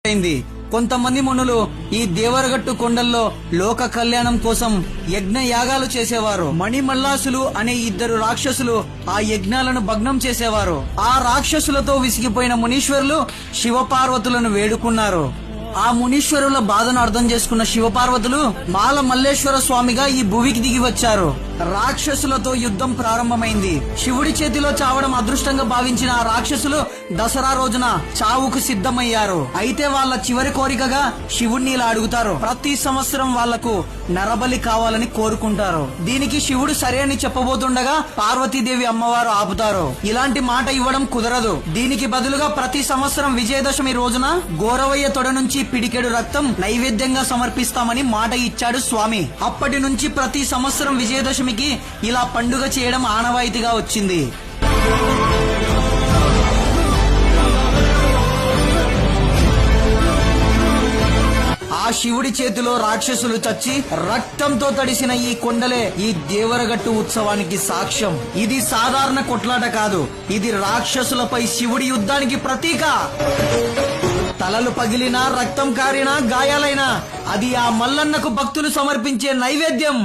అయింది. కొంతమంది మునులు ఈ దేవరగట్టు కొండల్లో లోక కళ్యాణం కోసం యజ్ఞ యాగాలు చేసేవారు. మణిమల్లాసులు అనే ఇద్దరు రాక్షసులు ఆ యజ్ఞాలను భగ్నం చేసేవారు. ఆ రాక్షసులతో విసిగిపోయిన మునీశ్వరులు శివపార్వతులను వేడుకున్నారు. ఆ మునీశ్వరుల బాధను అర్థం చేసుకున్న శివపార్వతులు మాల మల్లేశ్వర స్వామిగా ఈ భూమికి దిగి వచ్చారు. రాక్షసులతో యుద్ధం ప్రారంభమైంది. శివుడి చేతిలో చావడం అదృష్టంగా భావించిన ఆ రాక్షసులు దసరా రోజున చావుకు సిద్ధమయ్యారు. అయితే వాళ్ళ చివరి కోరికగా శివుడిని ఇలా అడుగుతారు. ప్రతి సంవత్సరం వాళ్లకు నరబలి కావాలని కోరుకుంటారు. దీనికి శివుడు సరే అని చెప్పబోతుండగా పార్వతీదేవి అమ్మవారు ఆపుతారు. ఇలాంటి మాట ఇవ్వడం కుదరదు. దీనికి బదులుగా ప్రతి సంవత్సరం విజయదశమి రోజున గోరవయ్య తొడ నుంచి పిడికెడు రక్తం నైవేద్యంగా సమర్పిస్తామని మాట ఇచ్చాడు స్వామి. అప్పటి నుంచి ప్రతి సంవత్సరం విజయదశమికి ఇలా పండుగ చేయడం ఆనవాయితీగా వచ్చింది. ఆ శివుడి చేతిలో రాక్షసులు చచ్చి రక్తంతో తడిసిన ఈ కొండలే ఈ దేవరగట్టు ఉత్సవానికి సాక్ష్యం. ఇది సాధారణ కొట్లాట కాదు, ఇది రాక్షసులపై శివుడి యుద్ధానికి ప్రతీక. తలలు పగిలినా, రక్తం కారినా, గాయాలైనా అది ఆ మల్లన్నకు భక్తులు సమర్పించే నైవేద్యం.